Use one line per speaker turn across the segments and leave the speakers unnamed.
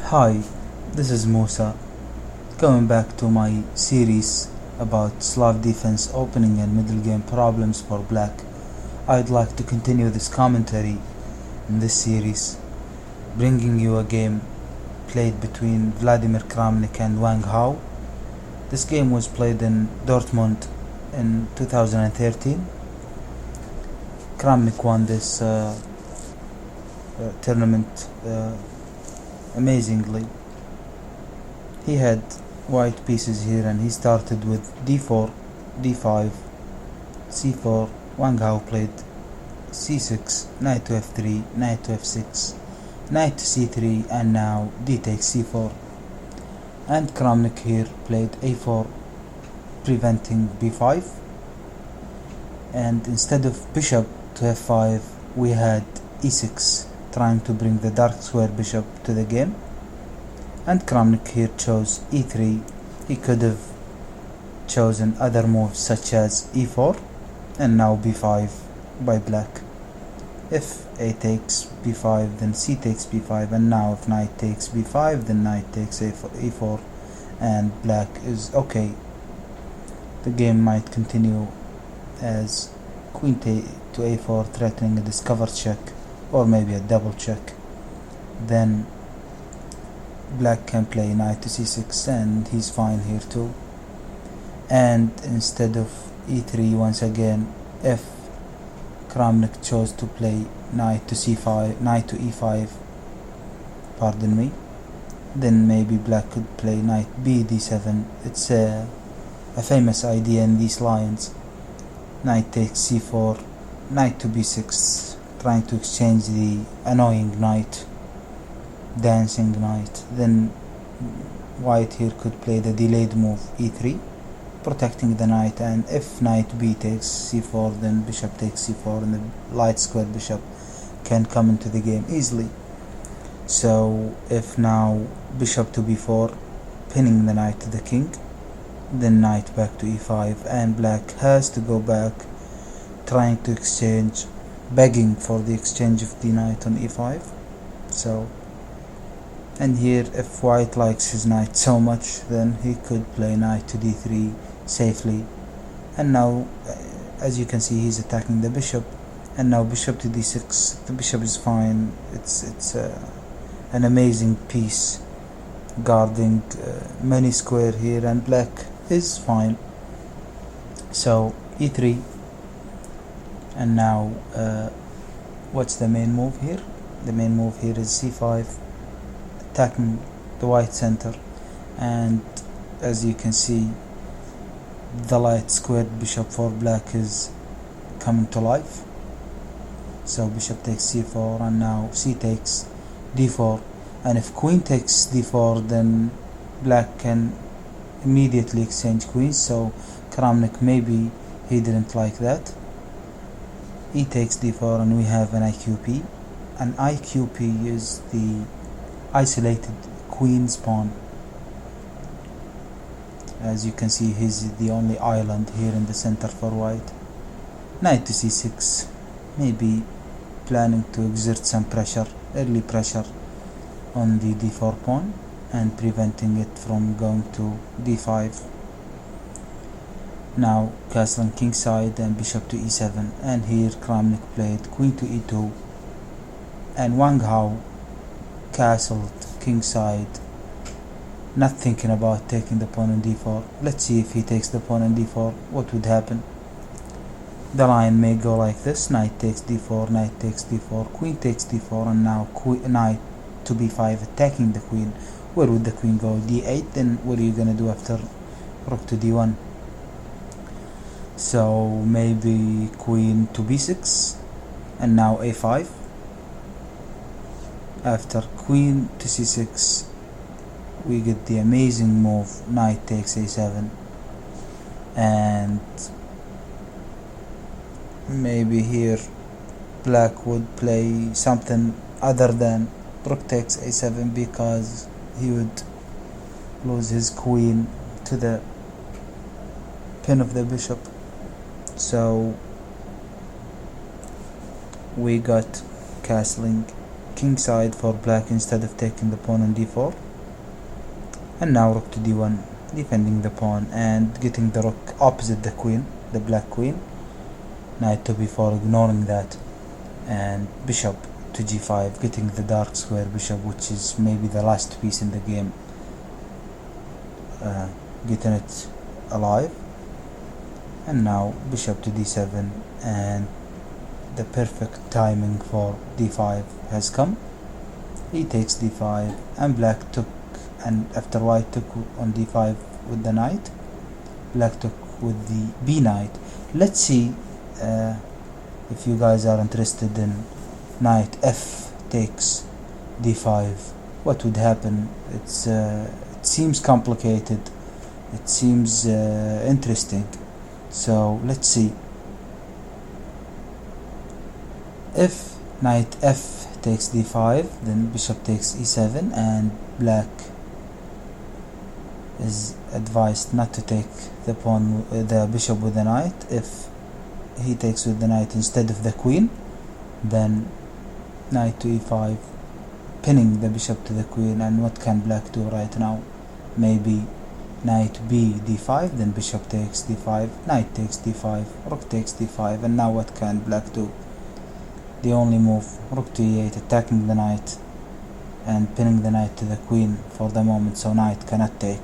Hi, this is Musa, coming back to my series about Slav defense opening and middle game problems for Black. I'd like to continue this commentary in this series, bringing you a game played between Vladimir Kramnik and Wang Hao. This game was played in Dortmund in 2013. Kramnik won this tournament amazingly. He had white pieces here and he started with d4, d5, c4. Wang Hao played c6, knight to f3, knight to f6, knight to c3, and now d takes c4. And Kramnik here played a4, preventing b5. And instead of bishop to f5, we had e6, trying to bring the dark square bishop to the game. And Kramnik here chose e3. He could have chosen other moves such as e4 and now b5 by Black. If a takes b5, then c takes b5, and now if knight takes b5, then knight takes e4, and Black is okay. The game might continue as queen to a4, threatening a discover check or maybe a double check. Then Black can play knight to c6 and he's fine here too. And instead of e3, once again, if Kramnik chose to play knight to c5, knight to e5, pardon me, then maybe Black could play knight b d7. It's a famous idea in these lines. Knight takes c4, knight to b6, trying to exchange the annoying knight, dancing knight. Then white here could play the delayed move e3, protecting the knight, and if knight b takes c4, then bishop takes c4 and the light square bishop can come into the game easily. So if now bishop to b4, pinning the knight to the king, then knight back to e5, and Black has to go back, trying to exchange, begging for the exchange of the knight on e5. So, and here if white likes his knight so much, then he could play knight to d3 safely. And now as you can see, he's attacking the bishop, and now bishop to d6. The bishop is fine. It's an amazing piece guarding many square here, and Black is fine. So e3, and now what's the main move here? The main move here is c5, attacking the white center, and as you can see, the light squared bishop for Black is coming to life. So bishop takes c4, and now c takes d4, and if queen takes d4, then Black can immediately exchange queens. So Kramnik, maybe he didn't like that. E takes d4, and we have an IQP. An IQP is the isolated queen's pawn. As you can see, he's the only island here in the center for white. Knight to c6, maybe planning to exert some pressure, early pressure on the d4 pawn and preventing it from going to d5. Now castling kingside and bishop to e7, and here Kramnik played queen to e2, and Wang Hao castled kingside, not thinking about taking the pawn on d4. Let's see if he takes the pawn on d4, what would happen. The line may go like this: knight takes d4, knight takes d4, queen takes d4, and now knight to b5, attacking the queen. Where would the queen go? d8. Then what are you gonna do after rook to d1? So maybe queen to b6, and now a5. After queen to c6, we get the amazing move knight takes a7, and maybe here Black would play something other than rook takes a7, because he would lose his queen to the pin of the bishop. So we got castling kingside for black instead of taking the pawn on d4. And now rook to d1, defending the pawn and getting the rook opposite the queen, the black queen. Knight to b4, ignoring that, and bishop to g5, getting the dark square bishop, which is maybe the last piece in the game, getting it alive. And now bishop to d7, and the perfect timing for d5 has come. He takes d5, and black took, and after white took on d5 with the knight, black took with the b knight. Let's see if you guys are interested in knight f takes d5, what would happen. It seems complicated, it seems interesting, so let's see. If knight f takes d5, then bishop takes e7, and black is advised not to take the pawn, the bishop with the knight. If he takes with the knight instead of the queen, then knight to e5, pinning the bishop to the queen. And what can black do right now? Maybe knight b d5, then bishop takes d5, knight takes d5, rook takes d5, and now what can black do? The only move, rook to e8, attacking the knight and pinning the knight to the queen for the moment, so knight cannot take.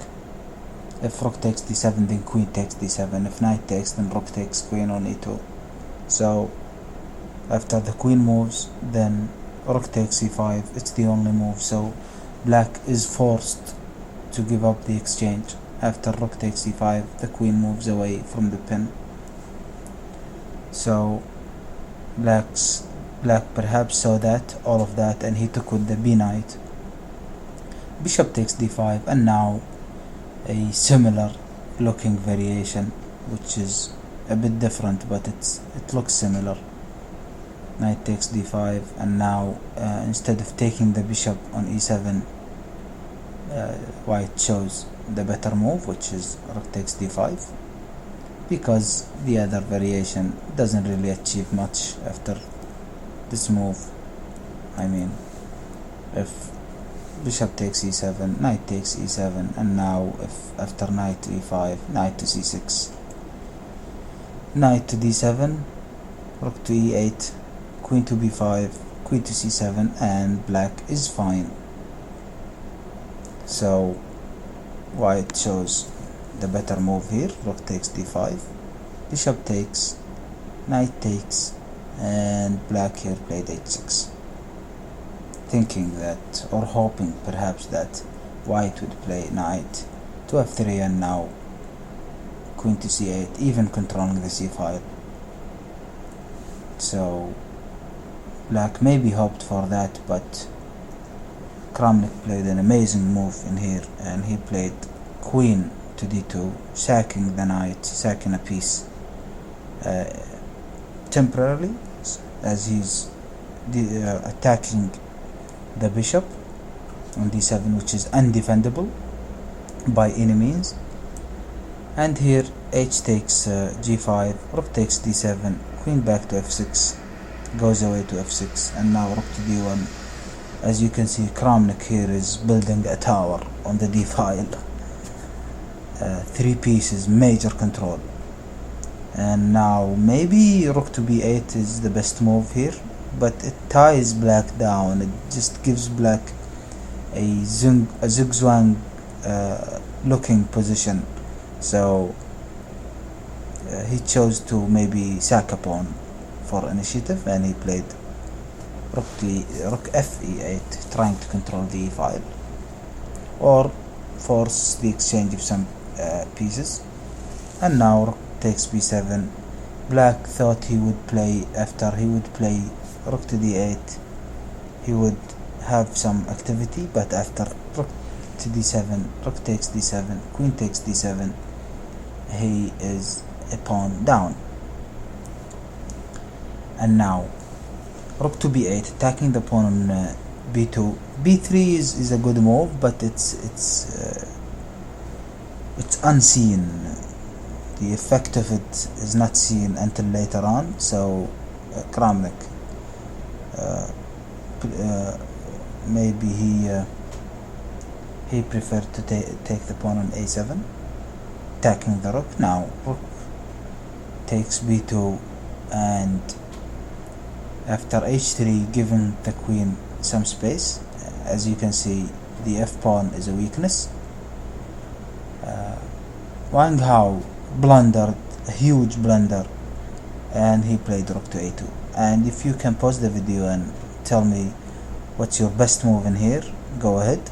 If rook takes d7, then queen takes d7. If knight takes, then rook takes queen on e2. So after the queen moves, then rook takes e5. It's the only move, so black is forced to give up the exchange. After rook takes e5, the queen moves away from the pin. So black perhaps saw that, all of that, and he took with the b knight. Bishop takes d5, and now a similar looking variation, which is a bit different, but it looks similar. Knight takes d5, and now instead of taking the bishop on e7, white chose the better move, which is rook takes d5, because the other variation doesn't really achieve much after this move. I mean, if bishop takes e7, knight takes e7, and now if after knight to e5, knight to c6, knight to d7, rook to e8, queen to b5, queen to c7, and black is fine. So white chose the better move here. Rook takes d5, bishop takes, knight takes, and black here played h6, thinking that, or hoping perhaps that white would play knight to f3, and now queen to c8, even controlling the c file. So black maybe hoped for that, but Kramnik played an amazing move in here, and he played queen to d2, sacking the knight, sacking a piece temporarily, as he's attacking the bishop on d7, which is undefendable by any means. And here h takes g5, rook takes d7, queen back to f6, goes away to f6, and now rook to d1. As you can see, Kramnik here is building a tower on the d file. 3 pieces, major control. And now maybe rook to b8 is the best move here, but it ties black down. It just gives black a zigzag looking position. So he chose to maybe sack a pawn for initiative, and he played rook f e8, trying to control the e file or force the exchange of some pieces. And now rook takes b7. Black thought he would play, after he would play rook to d8, he would have some activity, but after rook to d7, rook takes d7, queen takes d7, he is a pawn down. And now rook to b8, attacking the pawn on b2. b3 is a good move, but it's unseen. The effect of it is not seen until later on. So Kramnik maybe he preferred to take the pawn on a7, attacking the rook. Now rook takes b2, and after h3 giving the queen some space. As you can see, the f pawn is a weakness. Wang Hao blundered, a huge blunder, and he played rook to a2. And if you can pause the video and tell me what's your best move in here, go ahead.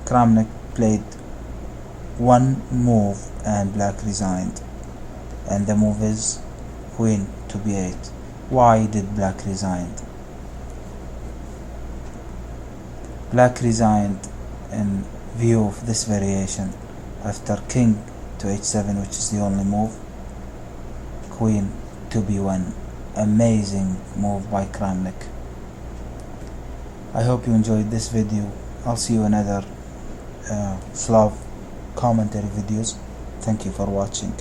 Kramnik played one move and black resigned, and the move is queen to b8. Why did black resign? Black resigned in view of this variation after king to h7, which is the only move, queen to b1. Amazing move by Kramnik. I hope you enjoyed this video. I'll see you in other Slav commentary videos. Thank you for watching.